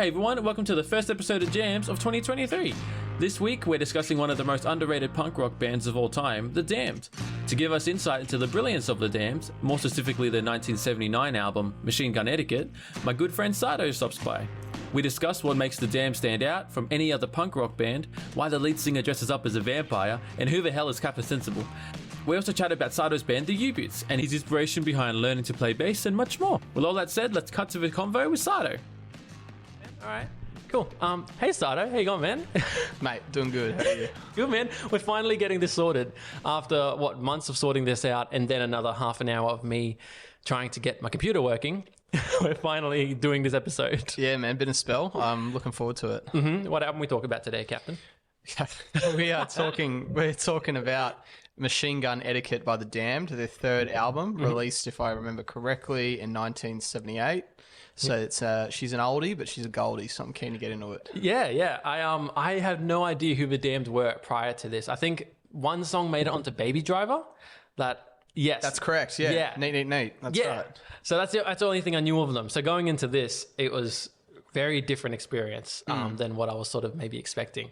Hey everyone, welcome to the first episode of Jams of 2023. This week we're discussing one of the most underrated punk rock bands of all time, The Damned. To give us insight into the brilliance of The Damned, more specifically the 1979 album Machine Gun Etiquette, my good friend Sardo stops by. We discuss what makes The Damned stand out from any other punk rock band, why the lead singer dresses up as a vampire, and who the hell is Kappa Sensible. We also chat about Sardo's band, the You Beauts, and his inspiration behind learning to play bass and much more. With all that said, let's cut to the convo with Sardo. Alright, cool. Hey Sardo, how you going, man? Mate, doing good. How are you? Good, man. We're finally getting this sorted after, months of sorting this out and then another half an hour of me trying to get my computer working. We're finally doing this episode. Yeah, man, been a spell. I'm looking forward to it. Mm-hmm. What album we talk about today, Captain? We're talking about Machine Gun Etiquette by The Damned, their third album, released, if I remember correctly, in 1978. So it's she's an oldie, but she's a goldie, so I'm keen to get into it. Yeah. I had no idea who The Damned were prior to this. I think one song made it onto Baby Driver. Yes. That's correct, yeah. Neat. That's right. So that's the only thing I knew of them. So going into this, it was very different experience than what I was sort of maybe expecting.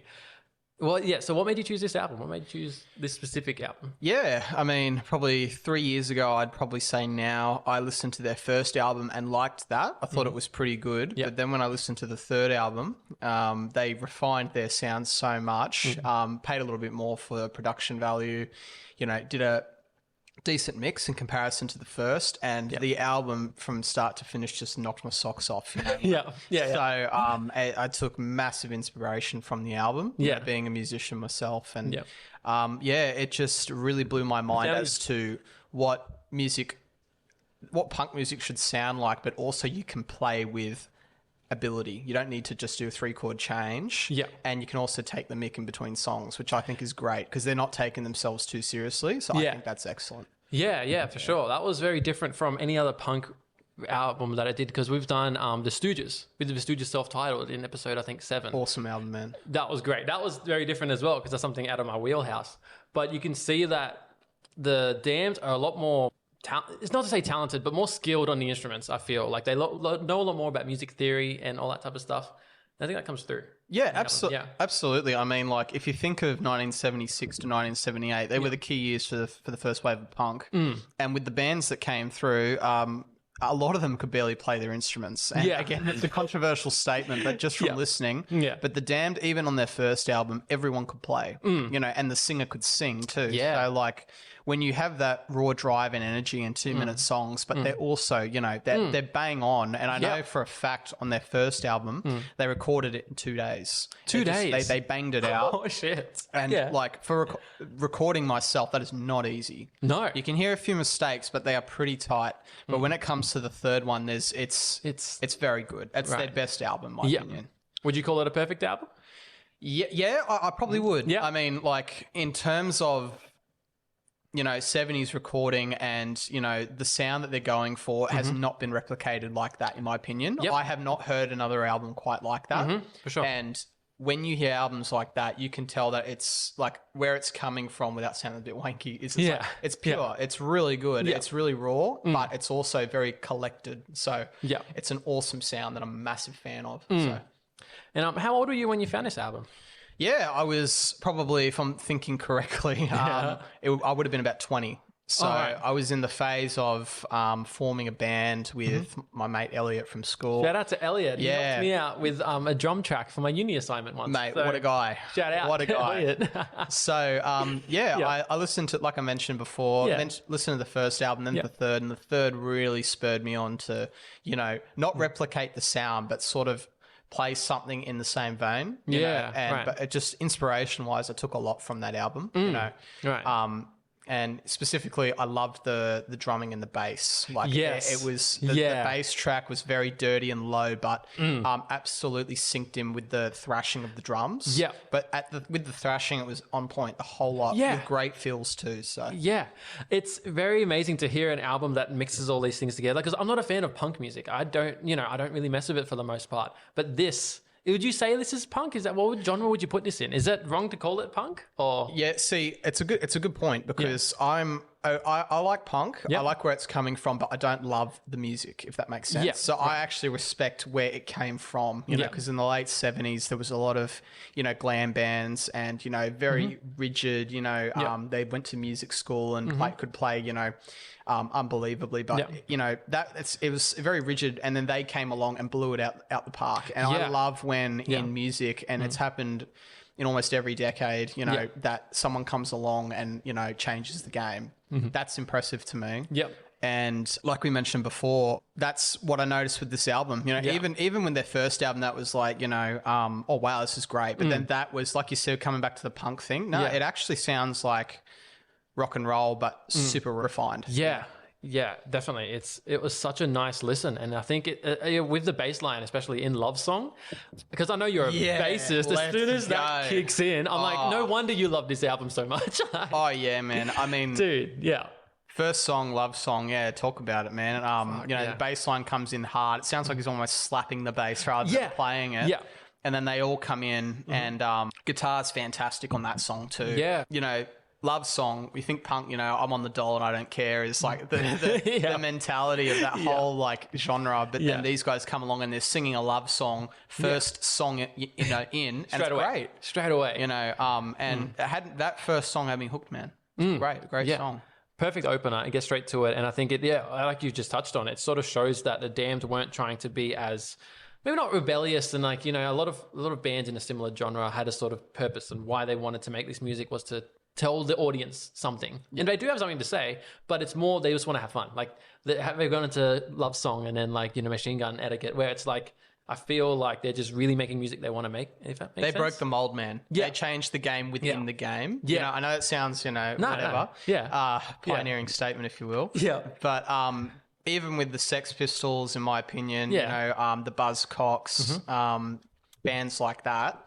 Well, yeah. So what made you choose this album? What made you choose this specific album? Yeah, I mean, probably 3 years ago, I'd probably say now, I listened to their first album and liked that. I thought it was pretty good. Yep. But then when I listened to the third album, they refined their sound so much, paid a little bit more for production value, did a decent mix in comparison to the first, and the album from start to finish just knocked my socks off. Yeah. So I took massive inspiration from the album. Being a musician myself, and it just really blew my mind as to what punk music should sound like, but also you can play with ability. You don't need to just do a 3-chord change. Yeah. And you can also take the mic in between songs, which I think is great because they're not taking themselves too seriously. So I think that's excellent. Yeah, for sure. That was very different from any other punk album that I did, because we've done The Stooges. We did The Stooges self-titled in episode, I think, 7. Awesome album, man. That was great. That was very different as well, because that's something out of my wheelhouse. But you can see that the Damned are a lot more it's not to say talented, but more skilled on the instruments, I feel. Like they know a lot more about music theory and all that type of stuff. I think that comes through. Yeah, absolutely. I mean, like, if you think of 1976 to 1978, they were the key years for the first wave of punk. And with the bands that came through, a lot of them could barely play their instruments. And again, it's a controversial statement, but just from listening. Yeah. But The Damned, even on their first album, everyone could play, and the singer could sing too. Yeah. So, like, when you have that raw drive and energy in 2-minute songs, but they're also, they're bang on. And I know for a fact on their first album, they recorded it in 2 days. 2 days? They banged it out. Oh, shit. And like, for recording myself, that is not easy. No. You can hear a few mistakes, but they are pretty tight. But when it comes to the third one, it's very good. It's their best album, in my opinion. Would you call it a perfect album? Yeah, I probably would. Yeah. I mean, like, in terms of 70s recording and, the sound that they're going for has not been replicated like that, in my opinion. Yep. I have not heard another album quite like that. For sure. And when you hear albums like that, you can tell that it's like where it's coming from without sounding a bit wanky. It's it's pure. Yeah. It's really good. Yeah. It's really raw, but it's also very collected. So it's an awesome sound that I'm a massive fan of. So. And how old were you when you found this album? Yeah, I was probably, if I'm thinking correctly, I would have been about 20. So I was in the phase of forming a band with my mate Elliot from school. Shout out to Elliot. He helped me out with a drum track for my uni assignment once. Mate, what a guy. Shout out. What a guy. Elliot. So, I listened to, like I mentioned before, then listened to the first album, then the third, and the third really spurred me on to, not replicate the sound, but sort of play something in the same vein. But it just inspiration-wise, I took a lot from that album, and specifically, I loved the drumming and the bass. Like, it was the bass track was very dirty and low, but absolutely synced in with the thrashing of the drums. Yeah, but with the thrashing, it was on point the whole lot. Yeah, with great feels too. So it's very amazing to hear an album that mixes all these things together. Because I'm not a fan of punk music. I don't really mess with it for the most part. But this. Would you say this is punk? Is that what genre would you put this in? Is that wrong to call it punk? Or see, it's a good point because I'm I like punk. Yep. I like where it's coming from, but I don't love the music, if that makes sense. Yeah, So I actually respect where it came from, you know, Yeah. because in the late 70s, there was a lot of, you know, glam bands and, you know, very rigid, you know, they went to music school and could play, you know, unbelievably. But, you know, it was very rigid. And then they came along and blew it out the park. And I love when in music, and it's happened in almost every decade, you know, that someone comes along and, you know, changes the game. That's impressive to me. Yep. And like we mentioned before, that's what I noticed with this album. You know, even when their first album, that was like, you know, oh wow, this is great. But then that was, like you said, coming back to the punk thing. No, it actually sounds like rock and roll, but super refined. Yeah, definitely. It was such a nice listen, and I think with the bass line, especially in Love Song, because I know you're a bassist. As soon as that kicks in, I'm like, no wonder you love this album so much. Oh yeah, man. I mean, dude, yeah. First song, Love Song, talk about it, man. You know, the bass line comes in hard. It sounds like he's almost slapping the bass rather than playing it. Yeah. And then they all come in, and guitar's fantastic on that song too. Yeah. You know, Love Song, we think punk, you know, I'm on the dole and I don't care, is like the mentality of that whole like genre. But then these guys come along and they're singing a love song, first song, you know, and it's great. Straight away. You know, and that first song had me hooked, man. Great song. Perfect opener and get straight to it. And I think like you just touched on, it sort of shows that the Damned weren't trying to be as, maybe not rebellious, and like, you know, a lot of bands in a similar genre had a sort of purpose, and why they wanted to make this music was to tell the audience something. And they do have something to say, but it's more they just want to have fun. Like they've gone into Love Song and then, like, you know, Machine Gun Etiquette, where it's like, I feel like they're just really making music they want to make, if that makes sense. They broke the mold, man. They changed the game within the game. You know, I know it sounds, you know, whatever. Pioneering statement, if you will. But even with the Sex Pistols, in my opinion, you know, the Buzzcocks, bands like that,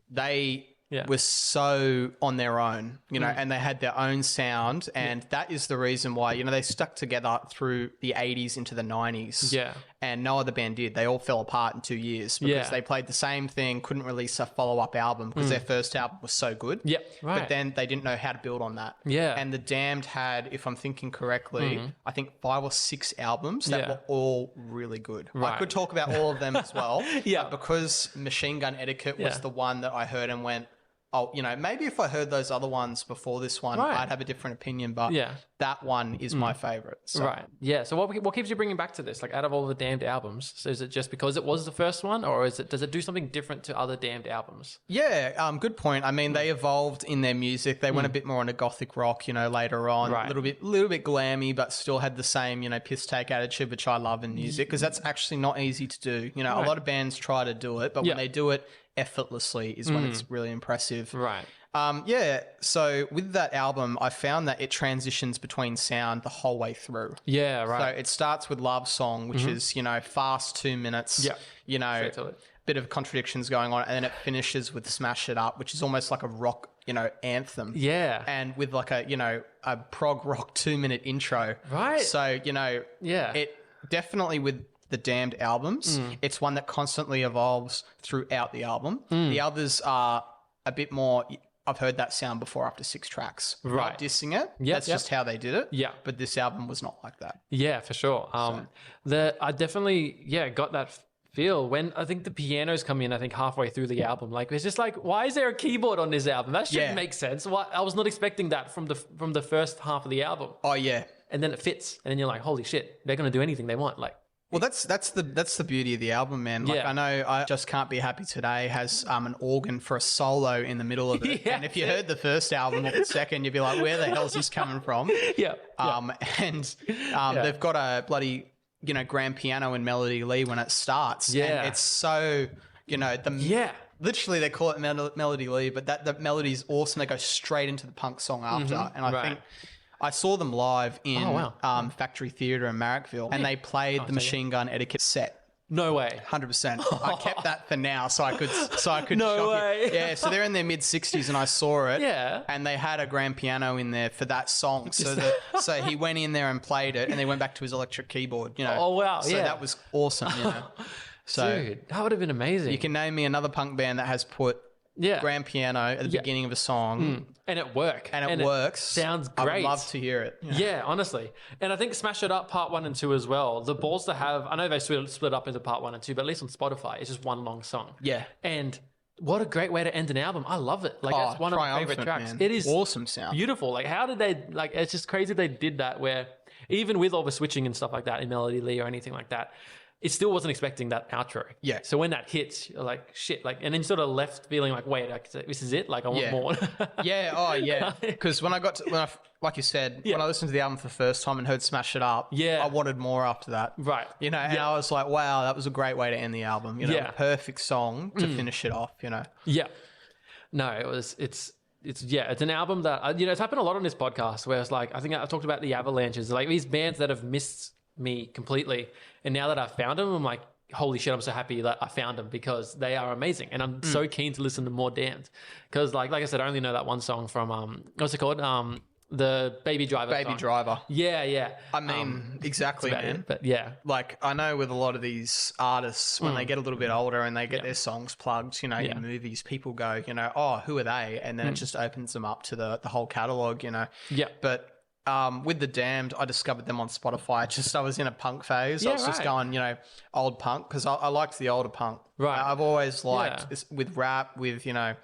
they were so on their own, you know, and they had their own sound, and that is the reason why, you know, they stuck together through the 80s into the 90s. And no other band did. They all fell apart in 2 years because they played the same thing, couldn't release a follow-up album because their first album was so good. But then they didn't know how to build on that. And the Damned had, if I'm thinking correctly, I think 5 or 6 albums that were all really good. I could talk about all of them as well. But because Machine Gun Etiquette was the one that I heard and went, oh, you know, maybe if I heard those other ones before this one, I'd have a different opinion, but that one is my favorite. So. So what keeps you bringing back to this? Like, out of all the Damned albums, so is it just because it was the first one, or does it do something different to other Damned albums? Good point. I mean, they evolved in their music. They went a bit more into gothic rock, you know, later on, a little bit glammy, but still had the same, you know, piss take attitude, which I love in music, because that's actually not easy to do. You know, a lot of bands try to do it, but when they do it effortlessly is when it's really impressive. So with that album, I found that it transitions between sound the whole way through. So it starts with Love Song, which is, you know, fast 2 minutes, you know, bit of contradictions going on, and then it finishes with Smash It Up, which is almost like a rock, you know, anthem. And with like a, you know, a prog rock 2-minute intro. So, you know, it definitely with the Damned albums, it's one that constantly evolves throughout the album. The others are a bit more, I've heard that sound before after 6 tracks. Not dissing it. That's just how they did it. But this album was not like that. For sure. I definitely, got that feel when I think the pianos come in, I think halfway through the album. Like, it's just like, why is there a keyboard on this album? That shouldn't make sense. I was not expecting that from the first half of the album. And then it fits. And then you're like, holy shit, they're going to do anything they want. Like, well, that's the beauty of the album, man. Like, I know I Just Can't Be Happy Today has an organ for a solo in the middle of it. And if you heard the first album or the second, you'd be like, where the hell's this coming from? And they've got a bloody, you know, grand piano in Melody Lee when it starts. And it's so, you know, literally they call it Melody Lee, but the melody's awesome. They go straight into the punk song after. And I think I saw them live in Factory Theatre in Marrickville, and they played the Machine Gun Etiquette set. No way. 100%. I kept that for now so I could No shock way. you. So they're in their mid-60s and I saw it. And they had a grand piano in there for that song. So he went in there and played it, and they went back to his electric keyboard, you know. Oh, wow. So that was awesome, you know. So dude, that would have been amazing. You can name me another punk band that has put grand piano at the beginning of a song. And it works. And it works. Sounds I great. would love to hear it. Yeah, honestly. And I think Smash It Up Part 1 and 2 as well. The balls to have, I know they split up into Part 1 and 2, but at least on Spotify, it's just one long song. Yeah. And what a great way to end an album. I love it. Like, that's one of my favorite tracks. Man. It is awesome sound. beautiful. Like, how did they, like, it's just crazy they did that where even with all the switching and stuff like that in Melody Lee or anything like that, it still wasn't expecting that outro. Yeah. So when that hits, you're like, shit. Like, and then sort of left feeling like, wait, this is it? Like, I want more. Yeah. Oh, yeah. Because when like you said, when I listened to the album for the first time and heard Smash It Up, I wanted more after that. Right. You know, and I was like, wow, that was a great way to end the album. You know, a perfect song to finish it off, you know. Yeah. No, it's an album that, it's happened a lot on this podcast where it's like, I think I've talked about the Avalanches, like these bands that have missed me completely. And now that I've found them, I'm like, holy shit, I'm so happy that I found them because they are amazing. And I'm so keen to listen to more Damned. Because like I said, I only know that one song from, what's it called? The Baby Driver Baby song. Driver. Yeah. I mean, exactly, man. It, but yeah. Like, I know with a lot of these artists, when they get a little bit older and they get their songs plugged, in movies, people go, oh, who are they? And then it just opens them up to the whole catalogue, Yeah. But with the Damned, I discovered them on Spotify. I was in a punk phase. I was just going, old punk, because I liked the older punk. Right. I've always liked this, with rap, with, a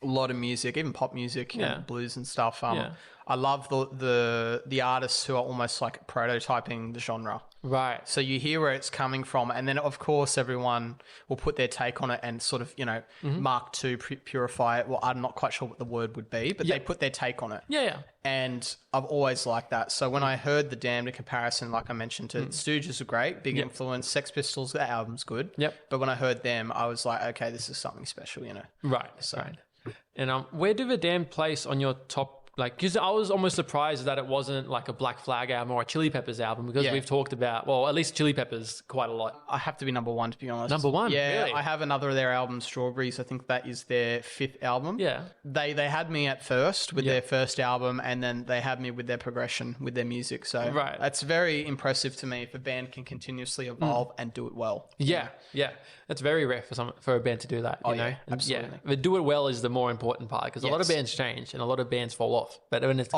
lot of music, even pop music, blues and stuff. I love the artists who are almost like prototyping the genre. Right. So you hear where it's coming from, and then of course everyone will put their take on it and sort of, Mark II purify it. Well, I'm not quite sure what the word would be, but they put their take on it. Yeah. And I've always liked that. So when I heard the Damned in comparison, like I mentioned, to Stooges are great, big influence. Sex Pistols, the album's good. Yep. But when I heard them, I was like, okay, this is something special, Right. So. Right. And where do the Damned place on your top? Like, because I was almost surprised that it wasn't like a Black Flag album or a Chili Peppers album, because we've talked about, well, at least Chili Peppers quite a lot. I have to be number one, to be honest. Number one? Yeah, really? I have another of their albums, Strawberries. I think that is their 5th album. Yeah. They had me at first with their first album, and then they had me with their progression, with their music. So that's very impressive to me if a band can continuously evolve and do it well. Yeah. That's very rare for a band to do that. You know? Absolutely. Yeah. But do it well is the more important part, because a lot of bands change and a lot of bands fall off. But when it's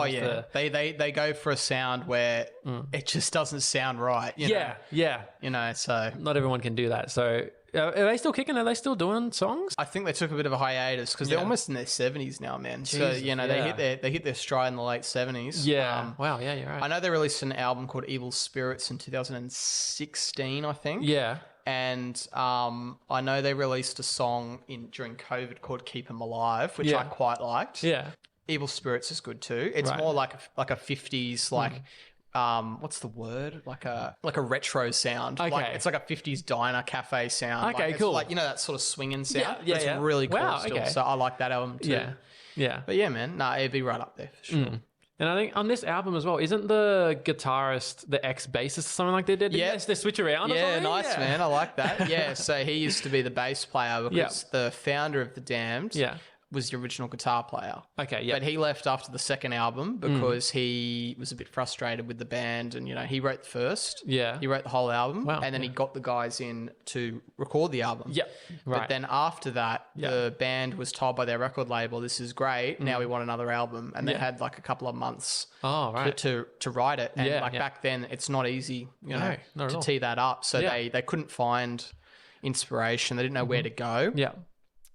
they go for a sound where it just doesn't sound right. You know, so not everyone can do that. So are they still kicking? Are they still doing songs? I think they took a bit of a hiatus because they're almost in their 70s now, man. Jesus, they hit their stride in the late 70s. Yeah. Wow. Yeah, you're right. I know they released an album called Evil Spirits in 2016, I think. Yeah. And I know they released a song during COVID called "Keep 'Em Alive," which I quite liked. Yeah. Evil Spirits is good too. It's more like a 50s what's the word? Like a retro sound. Okay. Like, it's like a 50s diner cafe sound. Okay, like, cool. Like, that sort of swinging sound. Yeah, It's really cool still. Okay. So I like that album too. Yeah. But yeah, man, it'd be right up there for sure. And I think on this album as well, isn't the guitarist the ex-bassist or something like they did? Yeah. They switch around or Yeah, something? nice, man. I like that. Yeah, so he used to be the bass player because the founder of The Damned was the original guitar player. Okay, yeah. But he left after the second album because he was a bit frustrated with the band, and he wrote the first. Yeah. He wrote the whole album. Wow, and then he got the guys in to record the album. Yeah. Right. But then after that, the band was told by their record label, "This is great. Now we want another album." And they had like a couple of months to write it. And back then, it's not easy, not at to all. tee that up. So they couldn't find inspiration. They didn't know where to go. Yeah.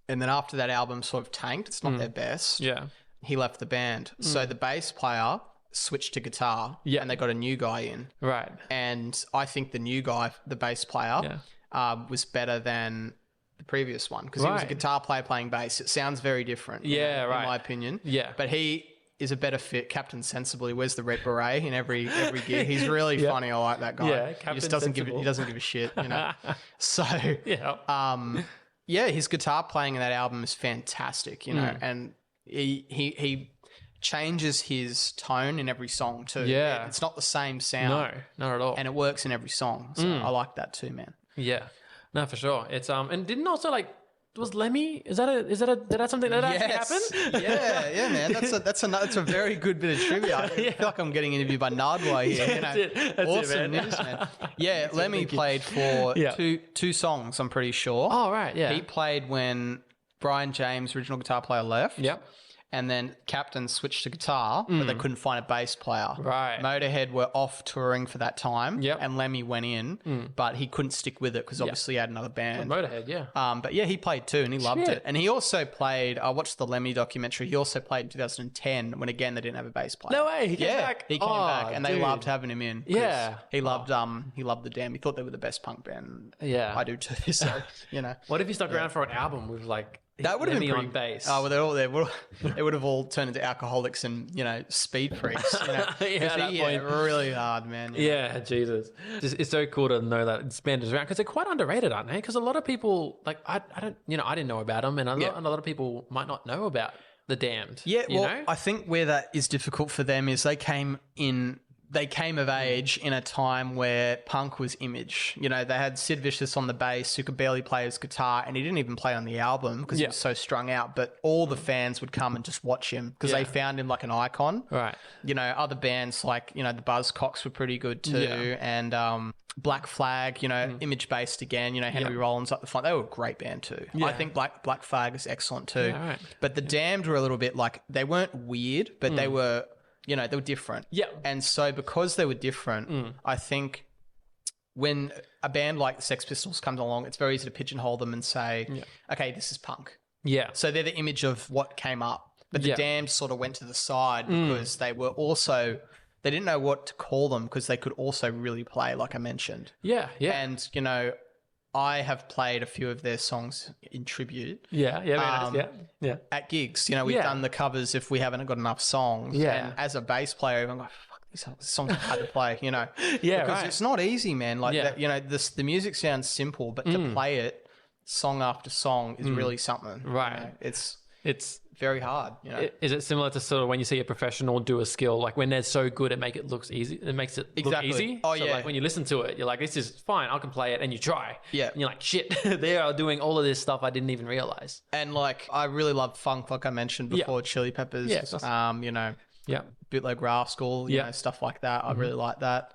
And then after that album sort of tanked, it's not their best. Yeah. He left the band. So the bass player switched to guitar and they got a new guy in. Right. And I think the new guy, the bass player, was better than the previous one because he was a guitar player playing bass. It sounds very different. In my opinion. Yeah. But he is a better fit. Captain Sensibly wears the red beret in every gear. He's really funny. I like that guy. Yeah, he Captain just doesn't Sensible. he doesn't give a shit, So yeah. His guitar playing in that album is fantastic, and he changes his tone in every song too. Yeah. It's not the same sound. No, not at all. And it works in every song. So I like that too, man. Yeah. No, for sure. It's and didn't also was Lemmy? Is that something that actually happened? Yeah, man. That's a very good bit of trivia. I feel like I'm getting interviewed by Nardwuar here. That's awesome it, man. news, man. Yeah, Lemmy played for two songs, I'm pretty sure. Oh, right, yeah. He played when Brian James, original guitar player, left. Yep. And then Captain switched to guitar, but they couldn't find a bass player. Right. Motorhead were off touring for that time. Yep. And Lemmy went in, but he couldn't stick with it because obviously he had another band. Motorhead, yeah. But yeah, he played too and he loved it. And he also played, I watched the Lemmy documentary, he also played in 2010 when again they didn't have a bass player. No way, he came back. He came back and they loved having him in. Yeah. He loved the Damned. He thought they were the best punk band. Yeah. I do too, so, you know. What if he stuck around for an album with like that would have been on bass? Oh, well, they would have all turned into alcoholics and, you know, speed freaks. You know? At that point. Really hard, man. Yeah, Jesus. It's so cool to know that this band is around because they're quite underrated, aren't they? Because a lot of people, like, I didn't know about them and a lot of people might not know about the Damned. Yeah, you well, know? I think where that is difficult for them is they came of age in a time where punk was image. You know, they had Sid Vicious on the bass who could barely play his guitar and he didn't even play on the album because he was so strung out. But all the fans would come and just watch him because they found him like an icon. Right. You know, other bands like, you know, the Buzzcocks were pretty good too. Yeah. And Black Flag, you know, image based again, you know, Henry Rollins up the front. They were a great band too. Yeah. I think Black Flag is excellent too. Yeah, right. But the Damned were a little bit like, they weren't weird, but they were... You know, they were different. Yeah. And so because they were different, I think when a band like the Sex Pistols comes along, it's very easy to pigeonhole them and say, okay, this is punk. Yeah. So they're the image of what came up. But the Damned sort of went to the side because they were also... They didn't know what to call them because they could also really play, like I mentioned. Yeah, yeah. And, you know... I have played a few of their songs in tribute. Yeah, very nice. Yeah. At gigs. You know, we've done the covers if we haven't got enough songs. Yeah. And as a bass player, I'm like, fuck, this song's hard to play, you know. Yeah, because right. it's not easy, man. Like, that, you know, the music sounds simple, but to play it song after song is really something. Right. You know? It's very hard, you know. Is it similar to sort of when you see a professional do a skill, like when they're so good it makes it look easy? Look easy. Oh, so yeah. like when you listen to it, you're like, this is fine, I can play it, and you try. Yeah. And you're like, shit, they are doing all of this stuff I didn't even realize. And like, I really love funk, like I mentioned before, Chili Peppers. Yeah, awesome. You know, Yeah. Bootleg Rascal, you know, stuff like that. I really like that.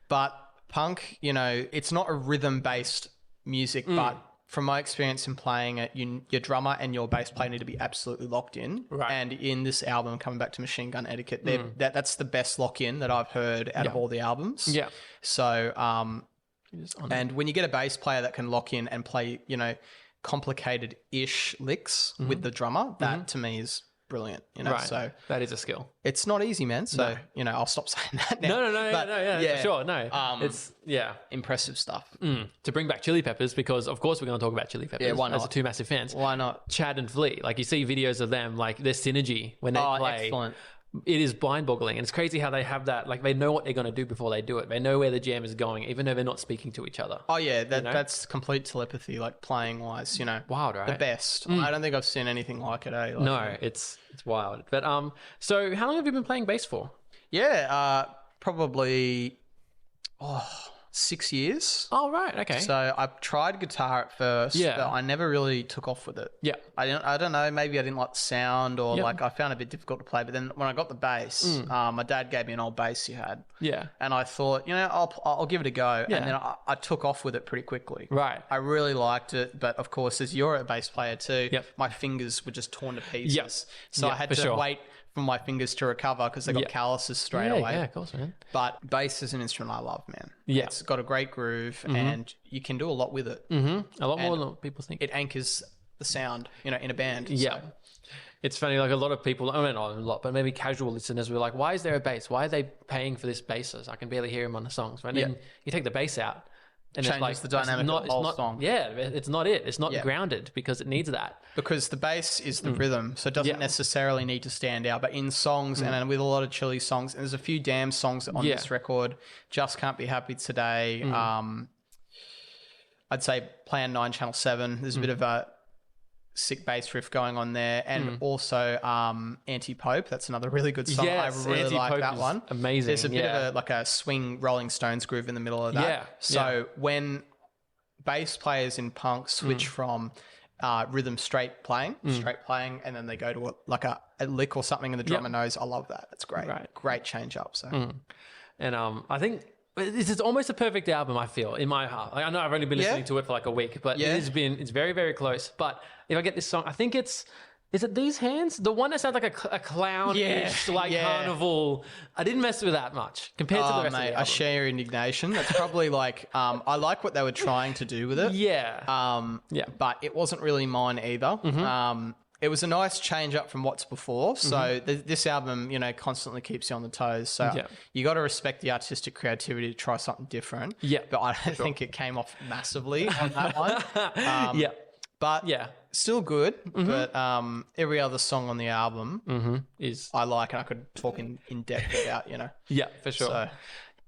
But punk, you know, it's not a rhythm-based music, but from my experience in playing it, your drummer and your bass player need to be absolutely locked in. Right. And in this album, coming back to Machine Gun Etiquette, that's the best lock-in that I've heard out of all the albums. Yeah. So, and when you get a bass player that can lock in and play, you know, complicated-ish licks with the drummer, that to me is brilliant. You know, Right. so That is a skill. it's not easy, man. So, you know, I'll stop saying that now. No, for sure. No. It's, impressive stuff. To bring back Chili Peppers, because of course we're going to talk about Chili Peppers. Yeah, why As not? the two massive fans. Why not? Chad and Flea, like you see videos of them, like their synergy when they play. Excellent. It is mind-boggling, and it's crazy how they have that. Like they know what they're going to do before they do it. They know where the jam is going, even though they're not speaking to each other. Oh yeah, that's complete telepathy, like playing wise. You know, Wild, right? the best. I don't think I've seen anything like it. Eh? Like, No, it's wild. But so how long have you been playing bass for? yeah, probably 6 years. Oh, right, okay. So I tried guitar at first, Yeah. but I never really took off with it. Yeah. I don't know. Maybe I didn't like the sound, or Yep. like I found it a bit difficult to play. But then when I got the bass, my dad gave me an old bass he had. Yeah. And I thought, you know, I'll give it a go. Yeah. And then I took off with it pretty quickly. Right. I really liked it. But of course, as you're a bass player too, Yep. my fingers were just torn to pieces. Yep. So Yeah, I had for to sure. wait for my fingers to recover because they got Yeah. calluses straight Yeah, away. yeah, of course, man. But bass is an instrument I love, man. Yeah. It's got a great groove and you can do a lot with it. A lot more than people think. It anchors the sound, you know, in a band. Yeah. So, It's funny, like a lot of people, I mean, not a lot, but maybe casual listeners were like, why is there a bass? Why are they paying for this bassist? I can barely hear him on the songs. Right? And then you take the bass out. And Changes it's like, the dynamic of the whole song. Yeah, it's not it. It's not Yeah. grounded because it needs that. because the bass is the rhythm, so it doesn't Yeah. necessarily need to stand out. But in songs, and with a lot of Chili songs, and there's a few damn songs on Yeah. this record, Just Can't Be Happy Today, I'd say Plan 9, Channel 7, there's a bit of a sick bass riff going on there, and also Anti-Pope, that's another really good song. Yes, I really like Anti-Pope that is one. amazing, There's a bit yeah. of a swing Rolling Stones groove in the middle of that. Yeah, So when bass players in punk switch from rhythm straight playing, and then they go to a lick or something and the drummer knows, I love that. That's great. Right. Great change up. So And I think It's almost a perfect album, I feel, in my heart. Like, I know I've only been listening to it for like a week, but it's very, very close. But if I get this song, I think is it These Hands? The one that sounds like a clown-ish, carnival. I didn't mess with that much compared to the rest of the album. I share your indignation. That's probably like, I like what they were trying to do with it. Yeah. But it wasn't really mine either. It was a nice change up from what's before. So this album, constantly keeps you on the toes. So you got to respect the artistic creativity to try something different. Yeah. But I don't think it came off massively on that one. But still good. But every other song on the album is I like, and I could talk in depth about, Yeah, for sure. So,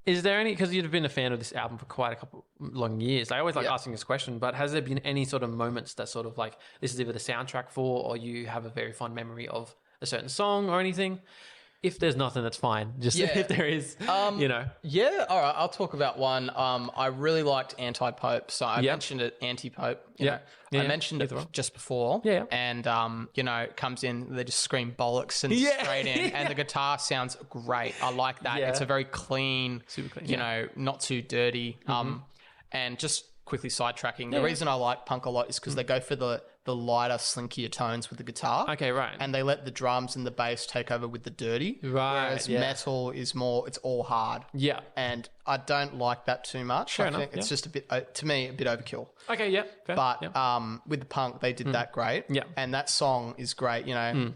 is there any, because you've been a fan of this album for quite a couple long years, I always like asking this question, but has there been any sort of moments that sort of like, this is either the soundtrack for, or you have a very fond memory of a certain song or anything? If there's nothing, that's fine. Just if there is, Yeah, all right. I'll talk about one. I really liked Anti-Pope. So I mentioned it, Anti-Pope. I mentioned it just before. Yeah. And, it comes in, they just scream bollocks and straight in. And the guitar sounds great. I like that. Yeah. It's a very clean, super clean, not too dirty. And just quickly sidetracking. The reason I like punk a lot is because they go for the lighter, slinkier tones with the guitar. Okay, right. And they let the drums and the bass take over with the dirty. Right. Whereas metal is more, it's all hard. Yeah. And I don't like that too much. Fair I enough, think it's just a bit, to me, a bit overkill. Okay, yeah. Fair. But with the punk, they did that great. Yeah. And that song is great,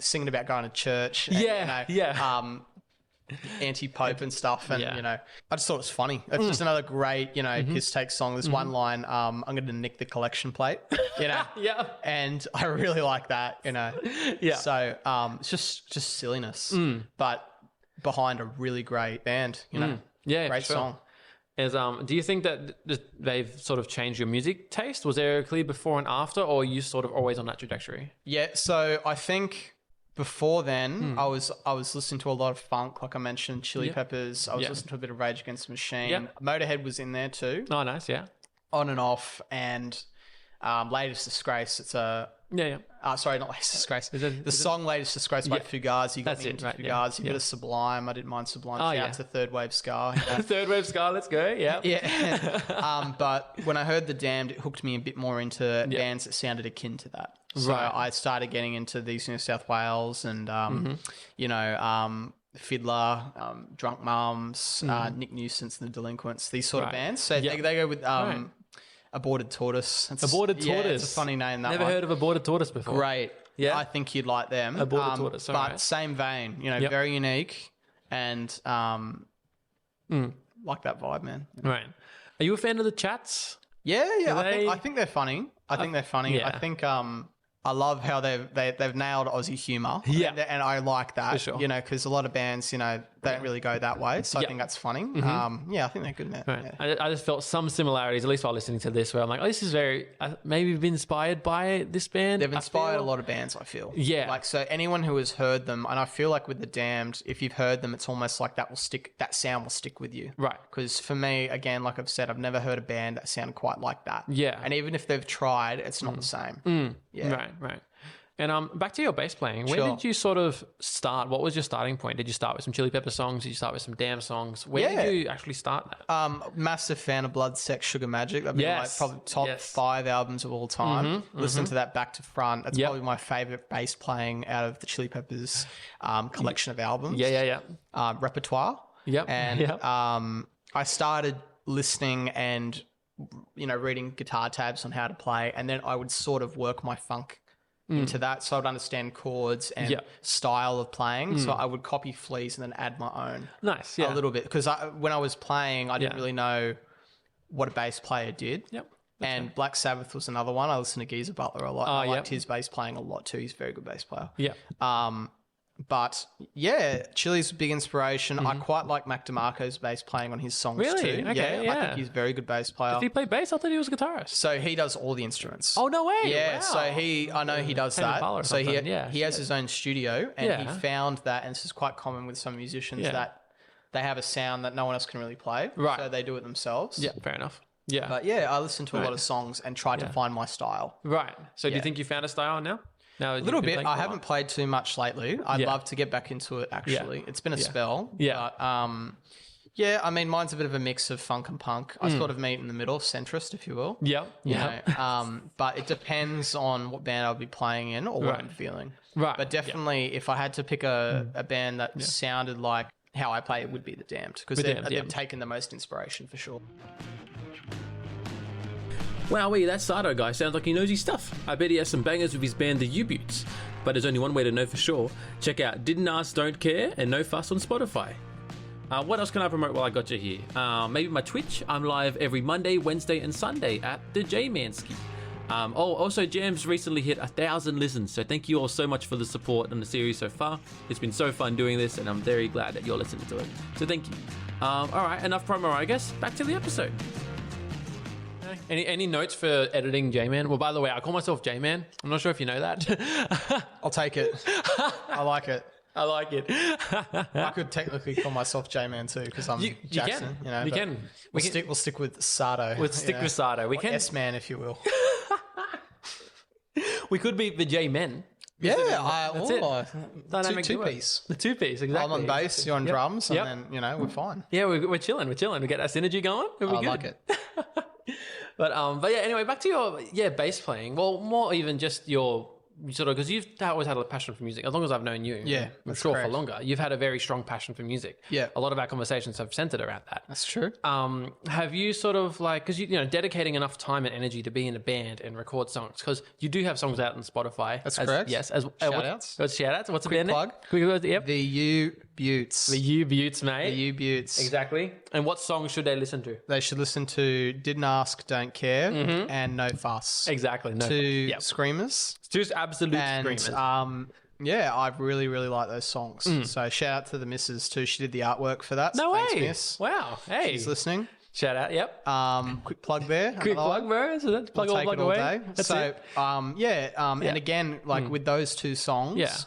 singing about going to church. And, Anti-Pope and stuff, and I just thought it was funny. It's just another great piss take song. There's one line, I'm going to nick the collection plate, and I really like that, So it's just silliness, but behind a really great band, great song. Do you think that they've sort of changed your music taste? Was there a clear before and after, or are you sort of always on that trajectory? Yeah, so I think before then, I was listening to a lot of funk, like I mentioned, Chili Peppers. I was listening to a bit of Rage Against the Machine. Yeah. Motorhead was in there too. Oh, nice, yeah. On and off, and Latest Disgrace. It's a sorry, not Latest Disgrace. The song Latest Disgrace by Fugazi. Got me into Fugazi. A bit of Sublime. I didn't mind Sublime. Shout out to Third Wave Ska. Third Wave Ska, let's go. Yeah. Yeah. But when I heard The Damned, it hooked me a bit more into bands that sounded akin to that. So I started getting into these New South Wales and, Fiddler, Drunk Mums, Nick Nuisance and the Delinquents, these sort of bands. So they go with Aborted Tortoise. Aborted Tortoise. It's a funny name, that Never one. heard of Aborted Tortoise before. Great. Yeah. I think you'd like them. Aborted Tortoise, but same vein, very unique and like that vibe, man. Right. Are you a fan of the Chats? Yeah. I think they're funny. I think I love how they've nailed Aussie humour. Yeah. And I like that. For sure. Because a lot of bands, they don't really go that way. So I think that's funny. I think they're good, man. Right. Yeah. I just felt some similarities, at least while listening to this, where I'm like, oh, this is very, maybe been inspired by this band. They've inspired a lot of bands, I feel. Yeah. Like, so anyone who has heard them, and I feel like with The Damned, if you've heard them, it's almost like that sound will stick with you. Right. Because for me, again, like I've said, I've never heard a band that sounded quite like that. Yeah. And even if they've tried, it's not the same. Yeah. Right. And back to your bass playing. Where Sure. did you sort of start? What was your starting point? Did you start with some Chili Pepper songs? Did you start with some Damn songs? Where did you actually start that? Massive fan of Blood, Sex, Sugar Magic. That'd be like probably top 5 albums of all time. Listen to that back to front. That's probably my favorite bass playing out of the Chili Peppers collection of albums. Repertoire. Yep. And I started listening and reading guitar tabs on how to play, and then I would sort of work my funk into that, so I'd understand chords and style of playing. So I would copy Fleas and then add my own. Nice, a little bit, because when I was playing, I didn't really know what a bass player did. Yep. And Black Sabbath was another one. I listened to Geezer Butler a lot. I liked his bass playing a lot too. He's a very good bass player. Yeah. But Chili's a big inspiration. I quite like Mac DeMarco's bass playing on his songs Really? too. Okay, I think he's a very good bass player. Did he play bass? I thought he was a guitarist. So he does all the instruments. Oh, no way. Yeah, Wow. so I know he does Tame that. Impala or So he something. has his own studio, and he found that, and this is quite common with some musicians, that they have a sound that no one else can really play. Right. So they do it themselves. Yeah, fair enough. Yeah. But I listened to a lot of songs and tried to find my style. Right. So do you think you found a style now? A little bit. I haven't played too much lately. I'd love to get back into it, actually. It's been a spell. Yeah. But, Yeah, I mean, mine's a bit of a mix of funk and punk. I sort of meet in the middle, centrist, if you will. Yeah. You know, but it depends on what band I'll be playing in or what I'm feeling. Right. But definitely, if I had to pick a band that sounded like how I play, it would be the Damned, because they've taken the most inspiration for sure. Wowee, that Sardo guy sounds like he knows his stuff. I bet he has some bangers with his band, the You Beauts. But there's only one way to know for sure. Check out Didn't Ask, Don't Care and No Fuss on Spotify. What else can I promote while I got you here? Maybe my Twitch. I'm live every Monday, Wednesday, and Sunday at the J Mansky. Also, Jams recently hit 1,000 listens, so thank you all so much for the support on the series so far. It's been so fun doing this, and I'm very glad that you're listening to it. So thank you. All right, enough promo, I guess. Back to the episode. Any notes for editing J-Man? Well, by the way, I call myself J-Man. I'm not sure if you know that. I'll take it. I like it. I like it. I could technically call myself J-Man too, because I'm Jackson. You can. We'll stick with Sardo. We'll stick with Sardo. We can S-Man, if you will. We could be the J-Men. Yeah, that's it. Two-piece. The two-piece, exactly. I'm on bass, you're on drums, and then, we're fine. Yeah, we're chilling. We get our synergy going. I like it. But yeah, anyway, back to your bass playing. Well, more even just your sort of, because you've always had a passion for music. As long as I've known you, I'm sure correct. for longer, you've had a very strong passion for music. Yeah, a lot of our conversations have centered around that. That's true. Have you sort of like, because you know, dedicating enough time and energy to be in a band and record songs, because you do have songs out on Spotify. That's correct. Yes, shout-outs. Shout-outs. What's the Quick band plug. name? Quick plug. Yep. The You Beauts. The You Beauts, mate. The You Beauts. Exactly. And what songs should they listen to? They should listen to Didn't Ask, Don't Care and No Fuss. Exactly. Two screamers. Just absolute screamers. Yeah, I really, really like those songs. So shout out to the missus too. She did the artwork for that. No Thanks, way. miss. Wow. Hey. She's listening. Shout out. Yep. Quick plug there. Quick plug, bro. So that's plug we'll all, take plug it all away. day. That's so, it. and again, like with those two songs,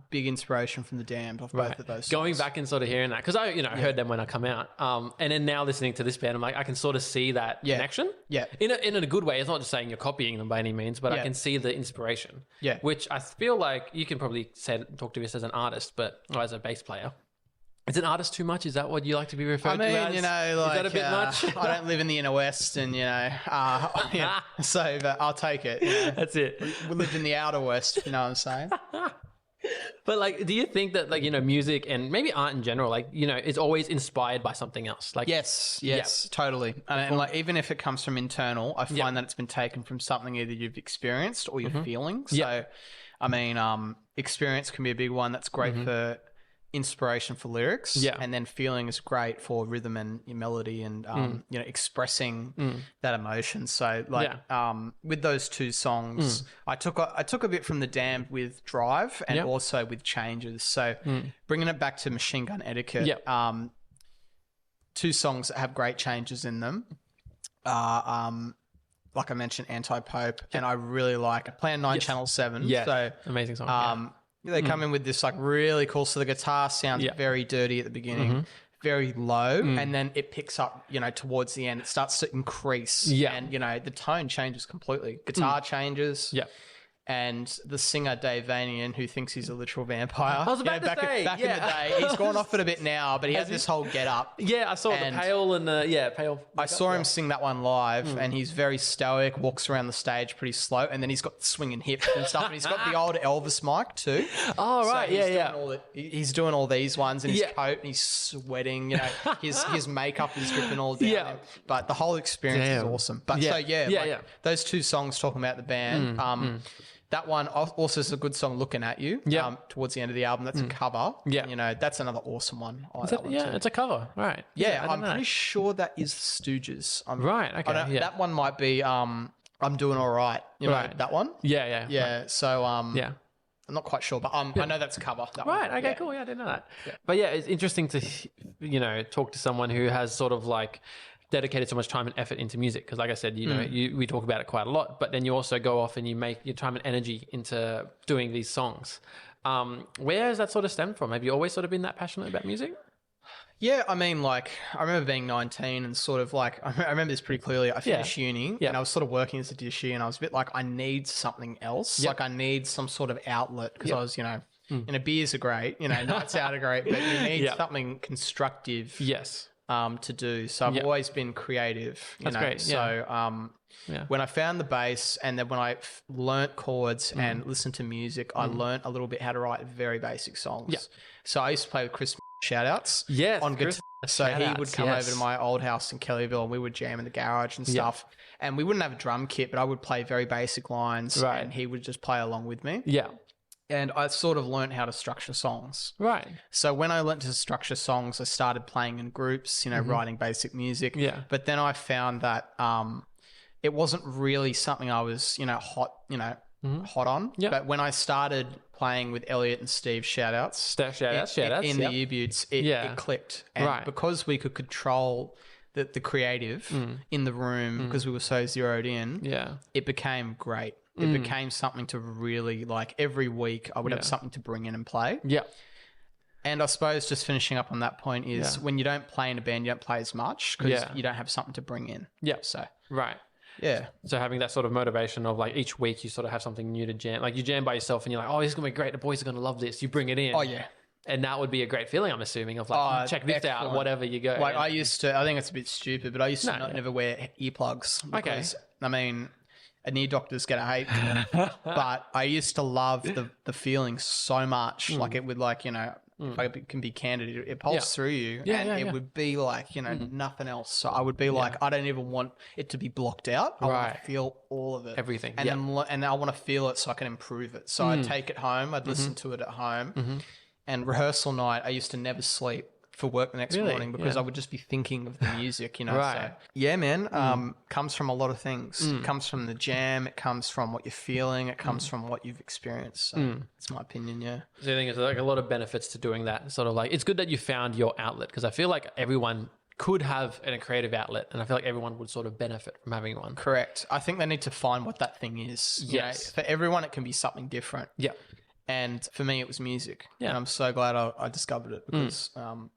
big inspiration from the Damned off both of those songs. Going back and sort of hearing that, because I heard them when I come out, and then now listening to this band, I'm like, I can sort of see that connection. Yeah. In a good way. It's not just saying you're copying them by any means, but I can see the inspiration. Yeah. Which I feel like you can probably talk to this as an artist, or as a bass player. Is an artist too much? Is that what you like to be referred to as? You know, like, is that a bit much? I don't live in the inner west, and so but I'll take it. You know. That's it. We lived in the outer west. You know what I'm saying? But like, do you think that like, music and maybe art in general, like, is always inspired by something else? Like, yes, totally. And like, even if it comes from internal, I find that it's been taken from something either you've experienced or you're feeling. So, I mean, experience can be a big one. That's great for inspiration for lyrics. Yeah. And then feeling is great for rhythm and melody and, expressing that emotion. So like, with those two songs, I took a bit from the Damned with Drive and also with Changes. So bringing it back to Machine Gun Etiquette, two songs that have great changes in them. Like I mentioned, Anti-Pope, and I really like Plan 9 Channel 7. Yeah. So amazing song. They come in with this like really cool. So the guitar sounds very dirty at the beginning, very low, and then it picks up, towards the end. It starts to increase, and the tone changes completely. Guitar changes, and the singer Dave Vanian, who thinks he's a literal vampire. I was about to say, back in the day, he's gone off it a bit now, but he has this whole get up. Yeah, I saw the pale and pale. I saw him sing that one live, and he's very stoic, walks around the stage pretty slow, and then he's got the swinging hips and stuff, and he's got the old Elvis mic too. Oh, right, so he's doing all these ones in his coat, and he's sweating, his makeup is dripping all down him. But the whole experience is awesome. But those two songs talking about the band, that one also is a good song, Looking At You, towards the end of the album. That's a cover. Yeah. That's another awesome one. I like that one too. It's a cover. Right. Yeah, I'm pretty sure that is the Stooges. Right, okay. That one might be I'm Doing All Right. You know, that one? Yeah. Yeah, so I'm not quite sure, but I know that's a cover. That right, one. okay, cool. Yeah, I didn't know that. Yeah. But yeah, it's interesting to, talk to someone who has sort of like dedicated so much time and effort into music, because like I said, we talk about it quite a lot, but then you also go off and you make your time and energy into doing these songs. Where has that sort of stemmed from? Have you always sort of been that passionate about music? Yeah, I mean, like, I remember being 19 and sort of like, I remember this pretty clearly. I finished uni and I was sort of working as a dishy, and I was a bit like, I need something else. Like, I need some sort of outlet, because I was, beers are great, nights out are great, but you need Yeah. something constructive Yes. to do. So I've always been creative. That's great. So when I found the bass and then when I learnt chords and listened to music, I learnt a little bit how to write very basic songs. Yeah. So I used to play with Chris shout-outs on Chris, guitar. So he would come over to my old house in Kellyville and we would jam in the garage and stuff. And we wouldn't have a drum kit, but I would play very basic lines and he would just play along with me. Yeah. And I sort of learnt how to structure songs. Right. So when I learnt to structure songs, I started playing in groups, writing basic music. Yeah. But then I found that it wasn't really something I was, hot on. Yeah. But when I started playing with Elliot and Steve, shout-outs. In the You Beauts, it clicked. And because we could control the creative in the room, because we were so zeroed in, it became great. It became something to really, like, every week I would have something to bring in and play. Yeah. And I suppose just finishing up on that point is when you don't play in a band, you don't play as much because you don't have something to bring in. Yeah. So, right. Yeah. So having that sort of motivation of like each week you sort of have something new to jam. Like you jam by yourself and you're like, oh, this is going to be great. The boys are going to love this. You bring it in. Oh, yeah. And that would be a great feeling, I'm assuming, of like, check this out, whatever you go. Like I think it's a bit stupid, but I used to never wear earplugs. Because, I mean, an ear doctor's going to hate me. But I used to love the feeling so much. Like it would like, if I can be candid, it pulsed through you it would be like, nothing else. So I would be like, I don't even want it to be blocked out. I want to feel all of it. Everything. And then I want to feel it so I can improve it. So I'd take it home. I'd listen to it at home. And rehearsal night, I used to never sleep for work the next morning because I would just be thinking of the music, Right. So, yeah, man, comes from a lot of things. It comes from the jam. It comes from what you're feeling. It comes from what you've experienced. So that's my opinion, yeah. So I think there's like a lot of benefits to doing that. Sort of like, it's good that you found your outlet because I feel like everyone could have a creative outlet and I feel like everyone would sort of benefit from having one. Correct. I think they need to find what that thing is. Yes. For everyone, it can be something different. Yeah. And for me, it was music. Yeah. And I'm so glad I discovered it because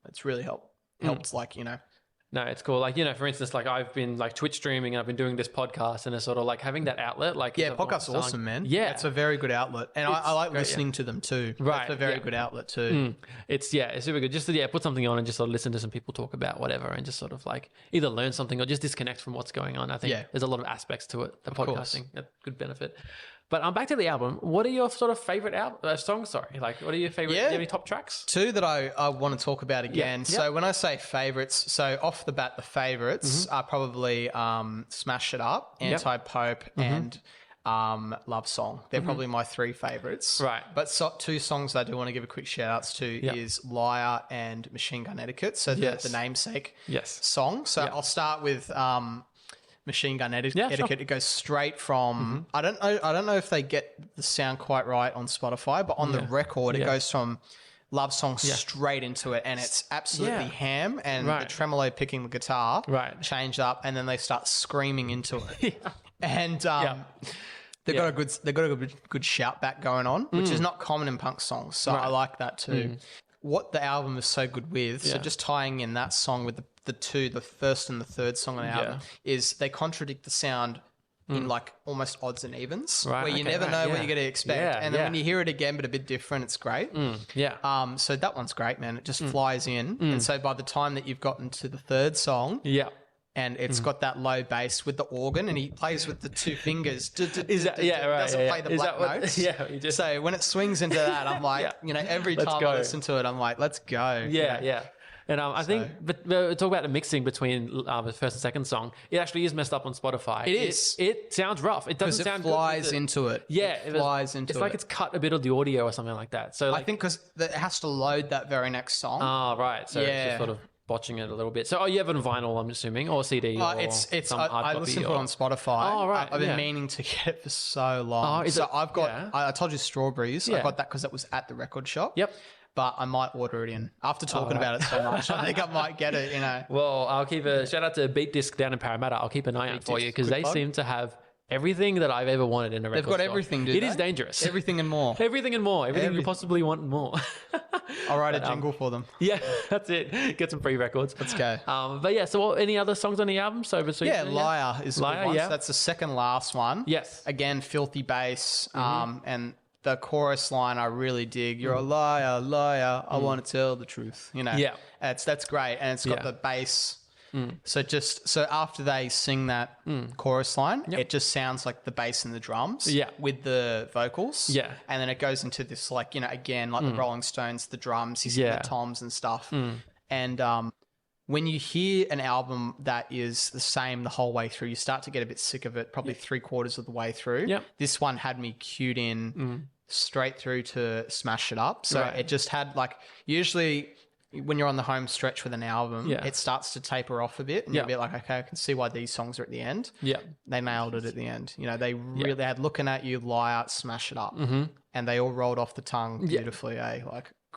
it's really helped like, No, it's cool. Like, for instance, like I've been like Twitch streaming and I've been doing this podcast and it's sort of like having that outlet. Like, yeah, podcast's awesome, man. Yeah. It's a very good outlet. And I like listening to them too. Right. It's a very good outlet too. It's super good. Just to put something on and just sort of listen to some people talk about whatever and just sort of like either learn something or just disconnect from what's going on. I think there's a lot of aspects to it, the podcasting, a good benefit. But back to the album. What are your sort of favorite songs? Sorry, like what are your favorite? Do you have any top tracks? Two that I want to talk about again. Yeah. So when I say favorites, so off the bat, the favorites are probably "Smash It Up," "Anti-Pope," and "Love Song." They're probably my three favorites. Right. But two songs that I do want to give a quick shout outs to is "Liar" and "Machine Gun Etiquette." So the namesake song. So I'll start with. Machine Gun Etiquette. Sure. It goes straight from. I don't know if they get the sound quite right on Spotify, but on the record it goes from Love Song straight into it, and it's absolutely ham. And the tremolo picking the guitar changed up, and then they start screaming into it. And they've got a good shout back going on, which is not common in punk songs. So I like that too. What the album is so good with, so just tying in that song with the first and the third song on the album, is they contradict the sound in like almost odds and evens, where you never know what you're going to expect. And then when you hear it again, but a bit different, it's great. So that one's great, man. It just flies in. And so by the time that you've gotten to the third song, and it's got that low bass with the organ, and he plays with the two fingers. Doesn't play the black notes. So when it swings into that, I'm like, every time I listen to it, I'm like, let's go. And I think, but talk about the mixing between the first and second song. It actually is messed up on Spotify. It is. It sounds rough. It doesn't sound good. It flies into it. Yeah. It flies into it. It's like it's cut a bit of the audio or something like that. So I think because it has to load that very next song. Oh, right. So it's just sort of botching it a little bit. So, you have it on vinyl, I'm assuming, or CD, or it's some hard I copy, listen to it on Spotify. Oh, right. I've been meaning to get it for so long. I've got, I told you Strawberries. I got that because it was at the record shop. Yep. But I might order it in. After talking about it so much, I think I might get it, Well, I'll keep a shout out to Beat Disc down in Parramatta. I'll keep an eye out for you because they seem to have everything that I've ever wanted in a record They've got store. everything, dude. It is dangerous. Everything and more. Everything and more. Everything you possibly want and more. I'll write a jingle for them. Yeah, that's it. Get some free records. Let's go. But yeah, so any other songs on the album? Liar is a good one. So that's the second last one. Yes. Again, filthy bass. And the chorus line I really dig. You're a liar, liar. I want to tell the truth. Yeah. That's great, and it's got the bass. So after they sing that chorus line, it just sounds like the bass and the drums with the vocals. Yeah. And then it goes into this again, like the Rolling Stones, the drums, you see the toms and stuff. And when you hear an album that is the same the whole way through, you start to get a bit sick of it, probably 3/4 of the way through. Yep. This one had me cued in straight through to smash it up. So it just had usually when you're on the home stretch with an album, it starts to taper off a bit, and you're a bit like, okay, I can see why these songs are at the end. Yeah, they nailed it at the end. They really had Looking at You, Liar, Smash It Up, and they all rolled off the tongue beautifully.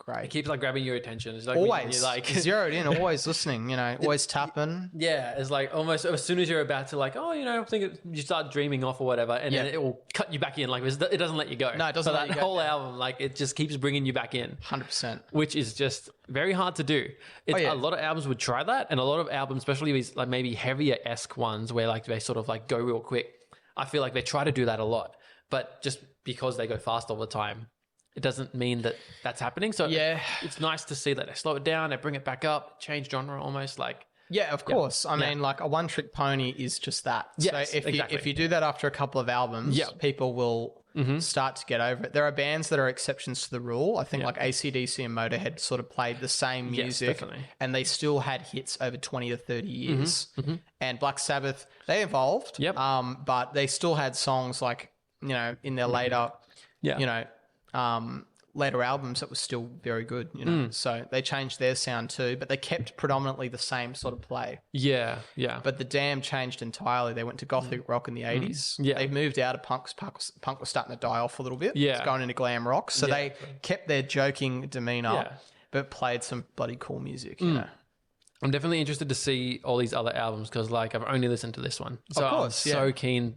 Great. It keeps grabbing your attention. It's always zeroed in, always listening. Always tapping. Yeah, it's almost as soon as you're about to you start dreaming off or whatever, and then it will cut you back in. It doesn't let you go. No, it doesn't. So that whole album, it just keeps bringing you back in. 100%. Which is just very hard to do. A lot of albums would try that, and a lot of albums, especially these maybe heavier-esque ones, where they sort of go real quick. I feel like they try to do that a lot, but just because they go fast all the time, it doesn't mean that that's happening. So it's nice to see that they slow it down, they bring it back up, change genre almost. Yeah, of course. I mean, a one-trick pony is just that. Yes, so if you do that after a couple of albums, people will start to get over it. There are bands that are exceptions to the rule. I think AC/DC and Motorhead sort of played the same music, and they still had hits over 20 to 30 years. And Black Sabbath, they evolved, but they still had songs in their later, later albums that was still very good, So they changed their sound too, but they kept predominantly the same sort of play. Yeah. But the Damned changed entirely. They went to gothic rock in the 80s. They moved out of punk. Punk was starting to die off a little bit. It's going into glam rock. So they kept their joking demeanor, but played some bloody cool music, I'm definitely interested to see all these other albums because, I've only listened to this one. So of course, I'm so keen,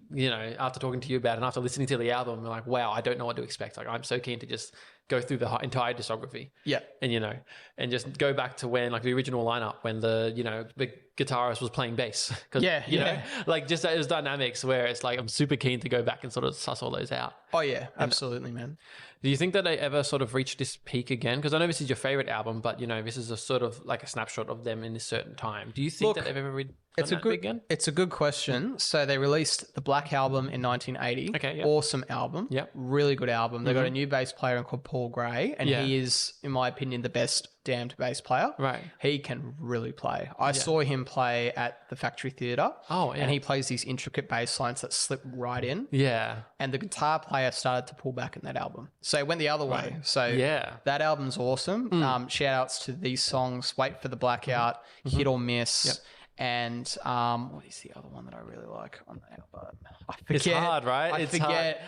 after talking to you about it and after listening to the album, I'm like, wow, I don't know what to expect. I'm so keen to just go through the entire discography. Yeah. And, and just go back to when, the original lineup, when the guitarist was playing bass. Cause, you know, just those dynamics where it's I'm super keen to go back and sort of suss all those out. Oh, yeah, absolutely, man. Do you think that they ever sort of reach this peak again? Because I know this is your favorite album, but this is a sort of a snapshot of them in a certain time. Do you think that they've ever big again? It's a good question. So they released the Black Album in 1980. Okay, awesome album. Really good album. They got a new bass player called Paul Gray, and he is, in my opinion, the best Damned bass player. Right. He can really play. I saw him play at the Factory Theatre. Oh, yeah. And he plays these intricate bass lines that slip right in. Yeah. And the guitar player started to pull back in that album. So it went the other way. So that album's awesome. Shout outs to these songs, Wait for the Blackout, Hit or Miss. And what is the other one that I really like on the album? I forget. It's hard, right? I forget.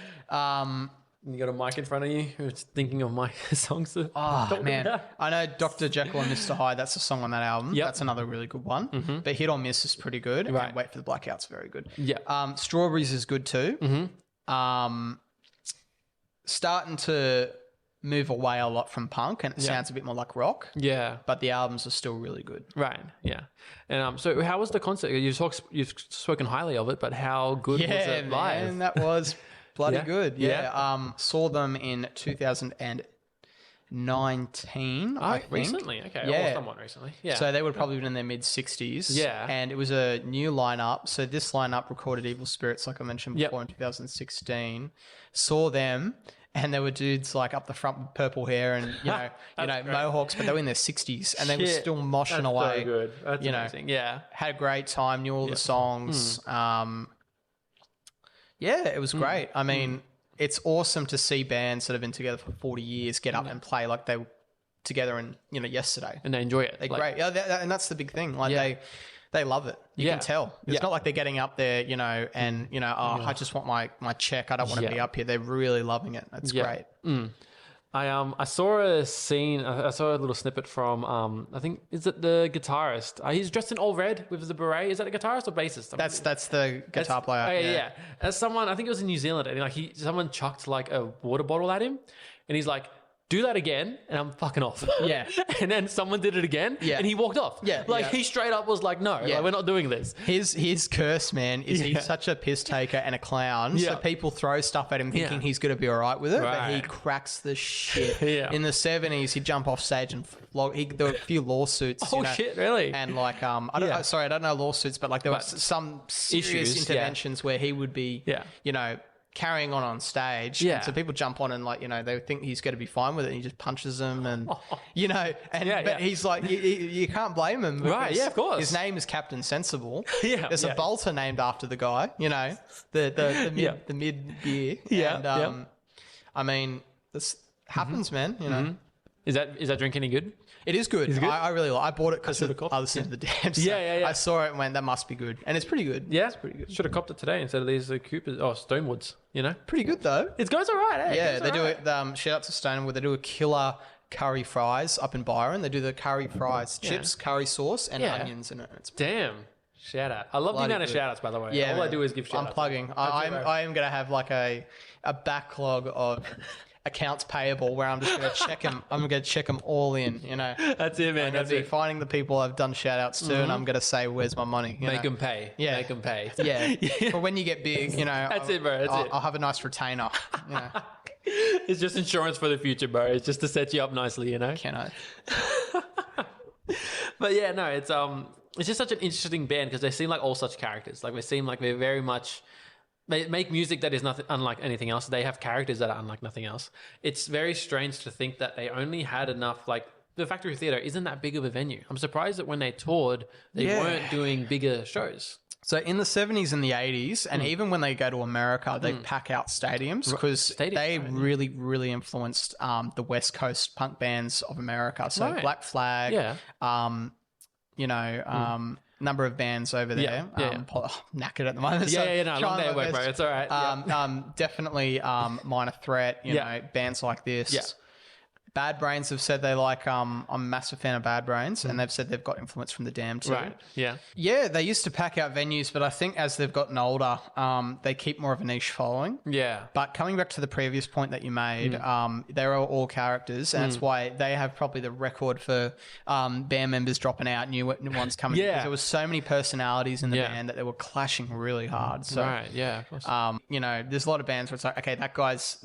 You got a mic in front of you who's thinking of my songs. Man. I know Dr. Jekyll and Mr. Hyde, that's a song on that album. That's another really good one. But Hit or Miss is pretty good. Right. And Wait for the Blackout's very good. Yeah. Strawberries is good too. Starting to move away a lot from punk, and it sounds a bit more like rock. Yeah. But the albums are still really good. Right. Yeah. And so how was the concert? You've spoken highly of it, but how good was it live? Man, that was bloody good. Yeah. Saw them in 2019, I think. Recently? Okay. Yeah. Or somewhat recently. Yeah. So they would probably been in their mid-60s. Yeah. And it was a new lineup. So this lineup recorded Evil Spirits, like I mentioned before, in 2016. Saw them. And there were dudes up the front with purple hair and mohawks, but they were in their 60s and they were still moshing away. So good. That's amazing. Yeah, had a great time. Knew all the songs. It was great. I mean, it's awesome to see bands that have been together for 40 years get up and play like they were together and yesterday, and they enjoy it. They're great. Yeah, and that's the big thing. They love it. You can tell. It's not like they're getting up there, and, I just want my check. I don't want to be up here. They're really loving it. That's great. I saw a scene. I saw a little snippet from, I think, is it the guitarist? He's dressed in all red with the beret. Is that a guitarist or bassist? That's the guitar player. Oh, yeah. As someone, I think it was in New Zealand, and someone chucked a water bottle at him, and he's like, do that again and I'm fucking off. Yeah. And then someone did it again and he walked off. Yeah. Like he straight up was like, no, like, we're not doing this. His curse, man, is he's such a piss taker and a clown. So people throw stuff at him thinking he's going to be all right with it, but he cracks the shit. In the 70s, he'd jump off stage and there were a few lawsuits. Oh, shit, really? And like, I don't know lawsuits, but like there were some serious interventions where he would be, you know, carrying on stage. Yeah. And so people jump on and like, you know, they think he's going to be fine with it and he just punches them and, you know, and but he's like, you can't blame him. Right, yeah, of course. His name is Captain Sensible. There's a a bolter named after the guy, you know, the mid beer. And, I mean, this happens, man, you know. Is that drink any good? It is good. I really like. I bought it because I copped listened to the Damned. So Yeah. I saw it and went, that must be good, and it's pretty good. Yeah, it's pretty good. Should have copped it today instead of these Coopers. Oh, Stonewoods. You know, Pretty good though. it goes alright. Eh? Yeah, they do it. Shout out to Stonewood. They do a killer curry fries up in Byron. They do the curry fries, chips, curry sauce, and onions in it. It's Damn. Shout out. I love the amount of shout outs, by the way. Yeah, All man. I do is give shout outs. I'm plugging. I am going to have like a backlog of accounts payable where I'm just going to check them. I'm going to check them all in, you know. That's it, man. I'm going to be finding the people I've done shout outs to and I'm going to say, where's my money? Make them pay. Yeah. Make them pay. Yeah. But when you get big, you know. That's it, bro. That's it. I'll have a nice retainer, you know. It's just insurance for the future, bro. It's just to set you up nicely, you know. Can I? But yeah, no, it's just such an interesting band because they seem like all such characters. Like they seem like they're very much. They make music that is nothing unlike anything else. They have characters that are unlike nothing else. It's very strange to think that they only had enough, like, the Factory Theatre isn't that big of a venue. I'm surprised that when they toured, they weren't doing bigger shows. So in the 70s and the 80s, and even when they go to America, they pack out stadiums because they really, really influenced the West Coast punk bands of America. So Black Flag, you know, number of bands over there. Knackered at the moment. Long day at work, bro. It's all right. Definitely Minor Threat, you know, bands like this. Yeah. Bad Brains have said they like, I'm a massive fan of Bad Brains, and they've said they've got influence from the Damned too. Right, yeah. Yeah, they used to pack out venues, but I think as they've gotten older, they keep more of a niche following. Yeah. But coming back to the previous point that you made, they're all characters, and that's why they have probably the record for band members dropping out, new ones coming in. Because there was so many personalities in the band that they were clashing really hard. So, of course. you know, there's a lot of bands where it's like, okay, that guy's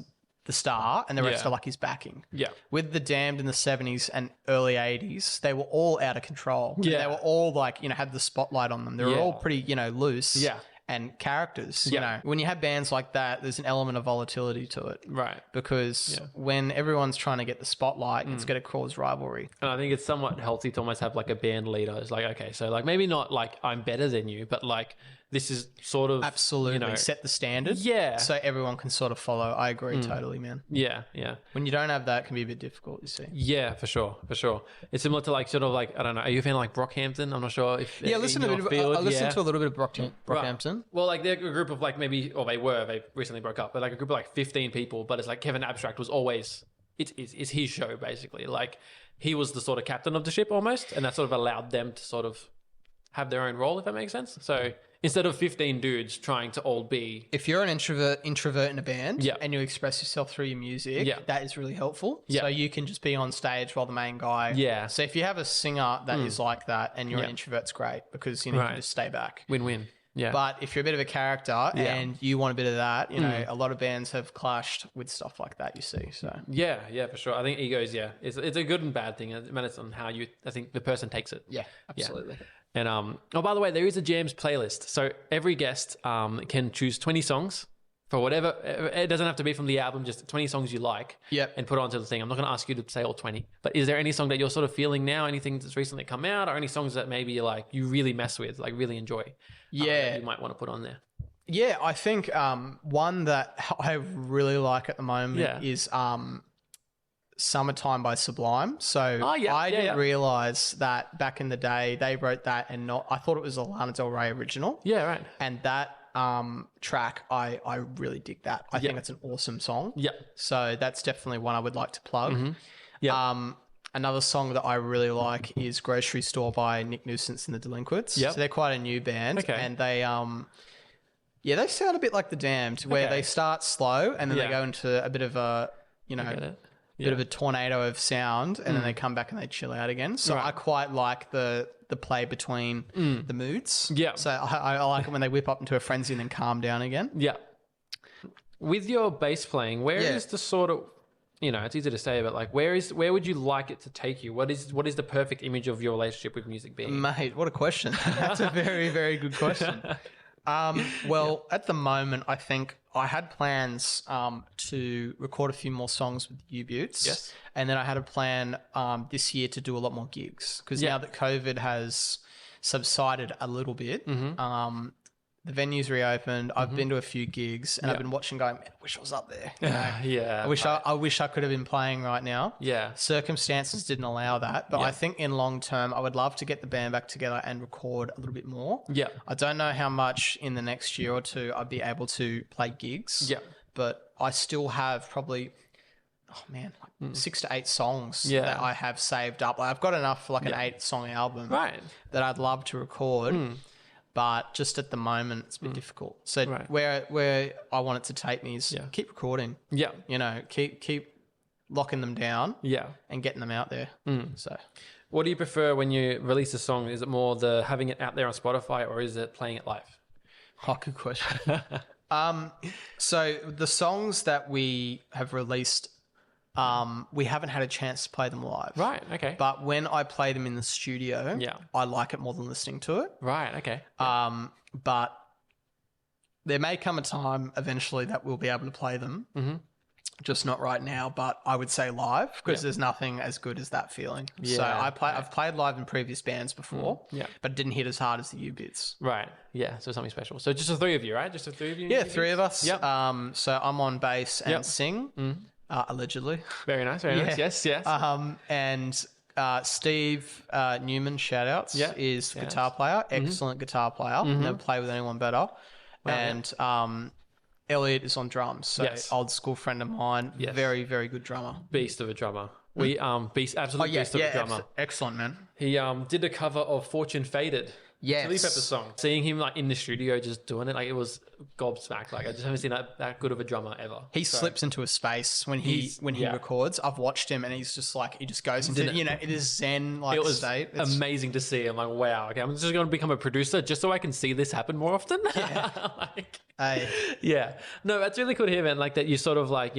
the star and the rest are like his backing. Yeah. With the Damned in the 70s and early 80s, they were all out of control. Yeah. They were all like, you know, had the spotlight on them. They were all pretty, you know, loose. Yeah. And characters, you know. When you have bands like that, there's an element of volatility to it. Right. Because when everyone's trying to get the spotlight, it's going to cause rivalry. And I think it's somewhat healthy to almost have like a band leader. It's like, okay, so like maybe not like I'm better than you, but like this is sort of absolutely, you know, set the standard. Yeah. So everyone can sort of follow. I agree totally, man. Yeah, yeah. When you don't have that, it can be a bit difficult, you see. Yeah, for sure, for sure. It's similar to like sort of like, I don't know, are you a fan of like Brockhampton? I'm not sure if I listened to a little bit of Brockhampton. Right. Well, like they're a group of like maybe, or they recently broke up, but like a group of like 15 people, but it's like Kevin Abstract was always, it's his show basically. Like he was the sort of captain of the ship almost, and that sort of allowed them to sort of have their own role, if that makes sense. So instead of 15 dudes trying to all be... If you're an introvert in a band and you express yourself through your music, that is really helpful. So you can just be on stage while the main guy... Yeah. So if you have a singer that is like that and you're an introvert, it's great because you can just stay back. Win-win. Yeah. But if you're a bit of a character and you want a bit of that, you know, a lot of bands have clashed with stuff like that, you see. So yeah, for sure. I think egos, it's a good and bad thing. It matters on how I think the person takes it. Yeah, absolutely. Yeah. And oh, by the way, there is a jams playlist. So every guest can choose 20 songs for whatever. It doesn't have to be from the album, just 20 songs you like. Yep. And put it onto the thing. I'm not going to ask you to say all 20. But is there any song that you're sort of feeling now? Anything that's recently come out, or any songs that maybe you really mess with, like really enjoy? That you might want to put on there. Yeah, I think one that I really like at the moment is Summertime by Sublime. So I didn't realize that back in the day they wrote that and I thought it was a Lana Del Rey original. Yeah, right. And that track, I really dig that. I think it's an awesome song. Yeah. So that's definitely one I would like to plug. Mm-hmm. Yeah. Another song that I really like is Grocery Store by Nick Nuisance and the Delinquents. Yep. So they're quite a new band. Okay. And they they sound a bit like the Damned, where they start slow and then they go into a bit of a, you know, bit of a tornado of sound, and then they come back and they chill out again. So I quite like the play between the moods. Yeah. So I like it when they whip up into a frenzy and then calm down again. Yeah. With your bass playing, where is the sort of, it's easy to say, but like, where would you like it to take you? What is the perfect image of your relationship with music being? Mate, what a question. That's a very, very good question. At the moment, I think I had plans to record a few more songs with You Beauts. Yes. And then I had a plan this year to do a lot more gigs. Because now that COVID has subsided a little bit, the venue's reopened. I've been to a few gigs and I've been watching going, man, I wish I was up there. Yeah. I wish I could have been playing right now. Yeah. Circumstances didn't allow that. But I think in long term, I would love to get the band back together and record a little bit more. Yeah. I don't know how much in the next year or two I'd be able to play gigs. Yeah. But I still have probably, 6 to 8 songs that I have saved up. Like, I've got enough for like an 8-song album that I'd love to record. But just at the moment, it's a bit difficult. So where I want it to take me is keep recording. Yeah. Keep locking them down. Yeah. And getting them out there. So, what do you prefer when you release a song? Is it more the having it out there on Spotify, or is it playing it live? Oh, good question. So the songs that we have released, we haven't had a chance to play them live. Right, okay. But when I play them in the studio, I like it more than listening to it. Right, okay. But there may come a time eventually that we'll be able to play them. Just not right now, but I would say live because there's nothing as good as that feeling. Yeah, so I've played live in previous bands before, but didn't hit as hard as the You Beauts. Right, yeah, so something special. So just the 3 of you, right? Just the 3 of you? Yeah, 3 of us. Yep. So I'm on bass and sing. Allegedly. Very nice, very nice. Yes, yes. And Steve Newman, shout outs, is guitar player, excellent guitar player. Never played with anyone better. Wow, and Elliot is on drums, so old school friend of mine, very, very good drummer. Beast of a drummer. We beast of a drummer. Excellent, man. He did a cover of Fortune Faded. Yes. Chili Pepper song. Seeing him like in the studio just doing it, like it was gobsmacked. Like I just haven't seen that good of a drummer ever. He slips into a space when he records. I've watched him and he's just like, he just goes into, it is zen like state. It's amazing to see. I'm like, wow, okay, I'm just going to become a producer just so I can see this happen more often. Yeah. Yeah. No, that's really cool to hear, man. Like that you sort of like,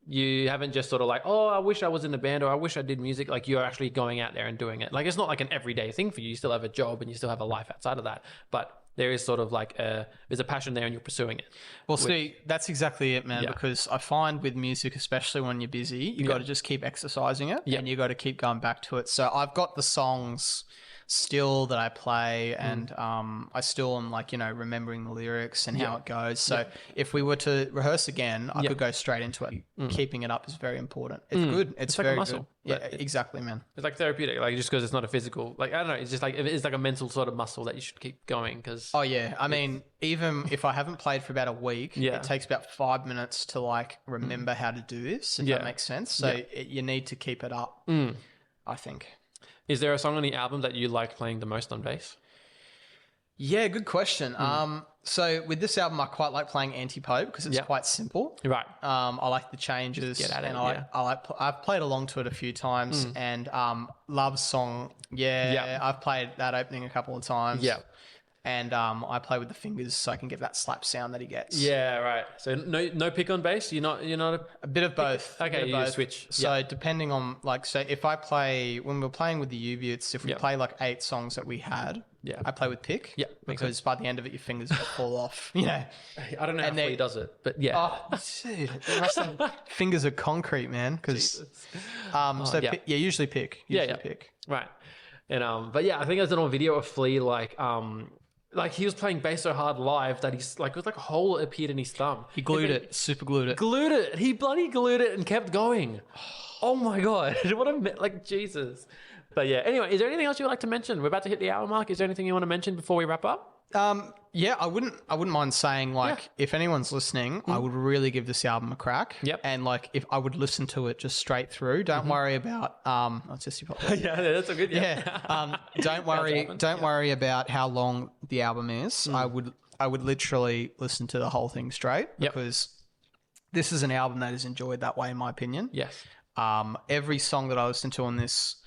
you haven't just sort of like, oh, I wish I was in a band or I wish I did music. Like you're actually going out there and doing it. Like it's not like an everyday thing for you. You still have a job and you still have a life outside of that. But there is sort of like there's a passion there and you're pursuing it. Well, see, that's exactly it, man. Because I find with music, especially when you're busy, you got to just keep exercising it and you got to keep going back to it. So I've got the songs still that I play and I still am like, remembering the lyrics and how it goes. So if we were to rehearse again, I could go straight into it. Keeping it up is very important. It's good. It's like very a muscle. Good. Yeah, exactly, man. It's like therapeutic, like just because it's not a physical, like, I don't know, it's just like, it's like a mental sort of muscle that you should keep going because... Oh, yeah. I mean, even if I haven't played for about a week, it takes about 5 minutes to like remember how to do this, if that makes sense. So you need to keep it up, I think. Is there a song on the album that you like playing the most on bass? Yeah, good question. So with this album, I quite like playing Anti-Pope because it's quite simple. Right. I like the changes. Get at it, I've played along to it a few times and Love Song. I've played that opening a couple of times. Yeah. And I play with the fingers so I can get that slap sound that he gets. Yeah, right. So no pick on bass? You're not a bit of both. Okay, you switch. So depending on so if I play when we're playing with the You Beauts, if we play like 8 songs that we had, I play with pick. Yeah. Because by the end of it your fingers will fall off. I don't know how he does it, but yeah. Oh, dude, the rest of them, fingers are concrete, man. Because usually pick. Pick. Right. And but yeah, I think there's an old video of Flea like he was playing bass so hard live that he's like, it was like a hole appeared in his thumb. He glued it, super glued it. Glued it. He bloody glued it and kept going. Oh my God. What a, like, Jesus. But yeah, anyway, is there anything else you'd like to mention? We're about to hit the hour mark. Is there anything you want to mention before we wrap up? Yeah, I wouldn't mind saying like if anyone's listening, I would really give this album a crack. Yep. And like if I would listen to it just straight through. Don't worry about it's just your podcast. Yeah, that's a good don't worry about how long the album is. I would literally listen to the whole thing straight because this is an album that is enjoyed that way in my opinion. Yes. Every song that I listen to on this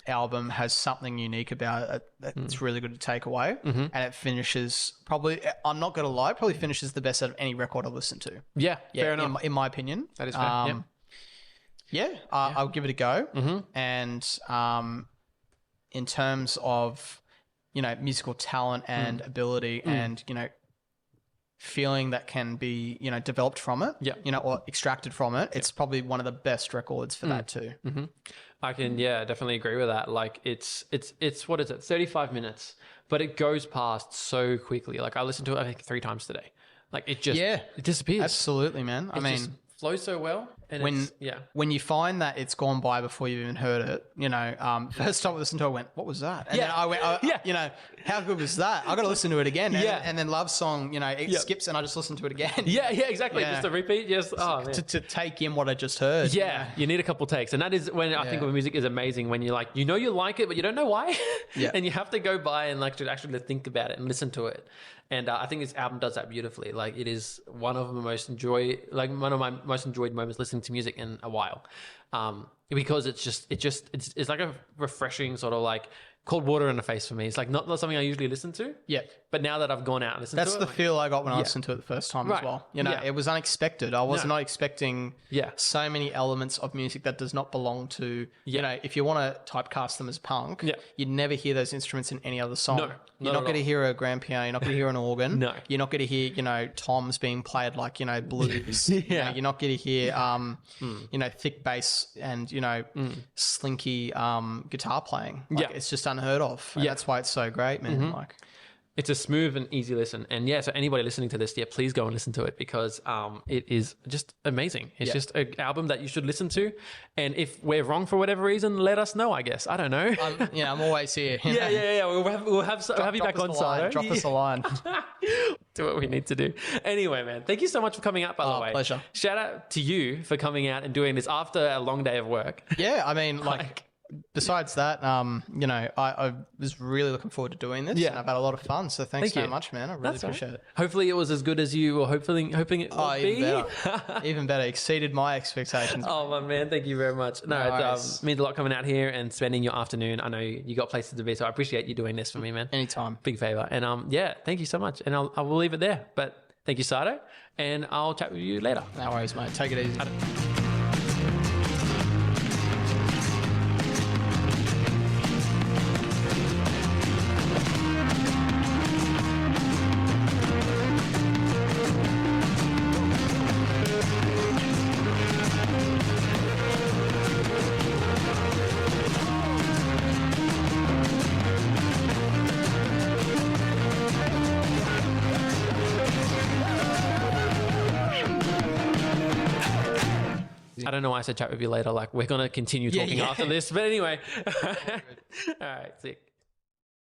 album has something unique about it that's really good to take away. And it finishes probably, I'm not going to lie, probably finishes the best out of any record I've listened to. Yeah, fair enough. In my opinion. That is fair. I'll give it a go. And in terms of, musical talent and ability and, feeling that can be, developed from it, or extracted from it, it's probably one of the best records for that too. I can, definitely agree with that. Like it's what is it? 35 minutes, but it goes past so quickly. Like I listened to it, I think 3 times today. Like it just, it disappears. Absolutely, man. I mean, just flows so well. And when you find that it's gone by before you've even heard it, first time I listened to it, I went, what was that? And then I went, how good was that? I got to listen to it again. And then Love Song, it skips and I just listen to it again. Yeah, exactly. Just a repeat. Just to take in what I just heard. Yeah, you need a couple takes. And that is when I think when music is amazing, when you're like, you like it, but you don't know why. And you have to go by and like to actually think about it and listen to it. And I think this album does that beautifully. Like it is one of my most enjoyed moments listening to music in a while, because it's like a refreshing sort of like cold water in the face for me. It's like not something I usually listen to. Yeah. But now that I've gone out and listened to it. That's the feel I got when I listened to it the first time as well. It was unexpected. I was not expecting so many elements of music that does not belong to, if you want to typecast them as punk, you'd never hear those instruments in any other song. No, you're not going to hear a grand piano. You're not going to hear an organ. No. You're not going to hear, toms being played like, blues. You're not going to hear, thick bass and, slinky guitar playing. It's just unheard of. And that's why it's so great, man. Like, it's a smooth and easy listen. And so anybody listening to this, please go and listen to it because it is just amazing. It's just an album that you should listen to. And if we're wrong for whatever reason, let us know, I guess. I don't know. I'm always here. Yeah. We'll have you back on Sardo. Drop us a line. Do what we need to do. Anyway, man, thank you so much for coming out, by the way. Pleasure. Shout out to you for coming out and doing this after a long day of work. Yeah, I mean, besides that, I was really looking forward to doing this. And I've had a lot of fun. So thanks so much, man. I really appreciate it. Hopefully it was as good as you were hoping it would be. Better. Even better. Exceeded my expectations. Oh, man. Thank you very much. No, it means a lot coming out here and spending your afternoon. I know you got places to be, so I appreciate you doing this for me, man. Anytime. Big favor. And thank you so much. And I will leave it there. But thank you, Sardo. And I'll chat with you later. No worries, mate. Take it easy. I don't know why I said chat with you later. Like, we're going to continue talking after this. But anyway. All right, sick.